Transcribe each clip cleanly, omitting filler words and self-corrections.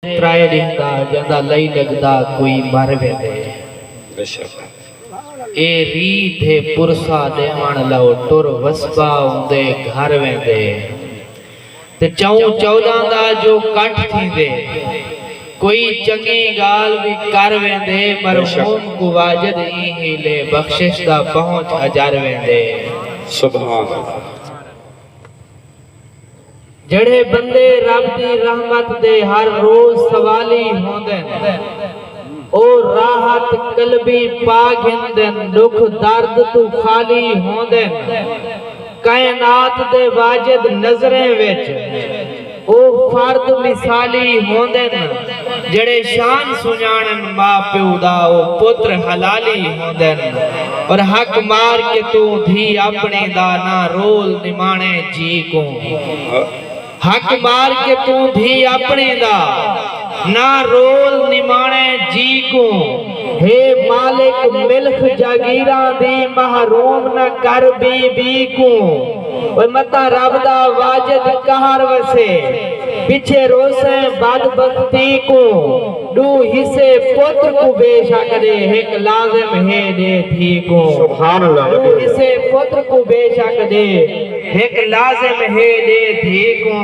ترائے رہندا جاندہ لئی لگدا کوئی مر ویندے اے ریت ہے پرسا دیوان لو ٹر وسبا ہوندے گھر ویندے تے چاؤں چوداں دا جو کٹ تھیندے کوئی چنگی گال بھی کر ویندے مرحوم کو واجد ہی لے بخشش دا پہنچ ہجار ویندے سبحان اللہ۔ جڑے بندے رب دی رحمت دے ہر روز سوالی ہوندن او راحت قلبی پا گھندن دکھ درد تو خالی ہوندن کائنات دے واجد نظریں وچ او فرد مثالی ہوندن جڑے شان سنجانن ماں پیو دا او پتر حلالی ہوندن اور حق مار کے تو دھی اپنے دا نہ رول نمانے جی کو حق مار کے تو دھی اپنے دا نہ رول نمانے جی کو ہے مالک ملک جاگیران دی محروم نہ کر بی کو متا رب دا واجد کہار وسے پیچھے روسیں بدبختی کو دو حصے پتر کو بے شک دے ایک لازم ہے دے تھی کو سبحان اللہ۔ دو حصے پتر کو بے شک دے ایک لازم ہے دے تھی کو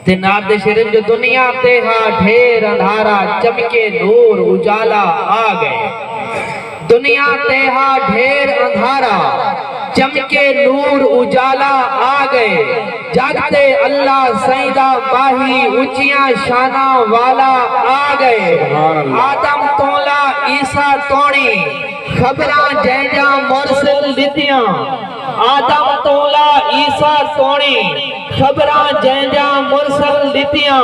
تے ناد شریف جو دنیا تے ہاں ڈھیر اندھارا چمکے نور اجالا آ گئے دنیا تے ہاں ڈھیر اندھارا چمکے نور اجالا آ گئے جاگتے اللہ سیدہ ماہی اچیاں شانہ والا آ گئے آدم تولا عیسیٰ توڑی خبراں جہجاں مرسل دیتیاں آدم تولا عیسیٰ توڑی خبراں جہجاں مرسل دیتیاں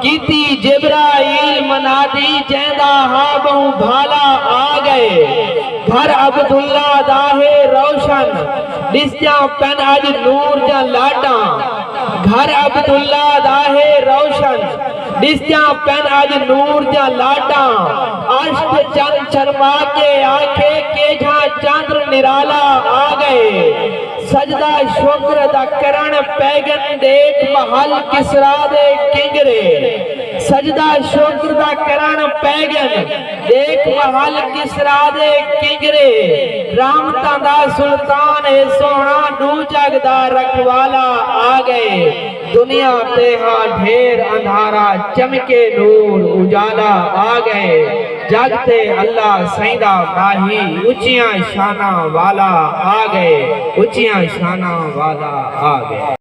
کیتی جبرائیل منادی جہندہ ہابوں بھالا آ گئے گھر عبداللہ داہے روشن دستیاں پین اج نور جا لاٹاں گھر عبداللہ داہے روشن دستیاں پین اج نور جا لاٹاں عشق چند چرما کے آنکھے کے جہاں چاندر نرالا آ گئے سجدہ شکر دا کرن پیگن دیکھ محل کسرا دے کنگرے سجدہ شکر دا کرن پیگن دیکھ محل کسرا دے کنگرے رحمتاں دا سلطان ہے سونا دو جگ دا رکھوالا آ گئے دنیا تے ہاں ڈھیر اندھارا چمکے نور اجالا آ گئے جاگتے اللہ سیدہ ماہی اچیاں شانہ والا آ گئے اچیاں شانہ والا آ گئے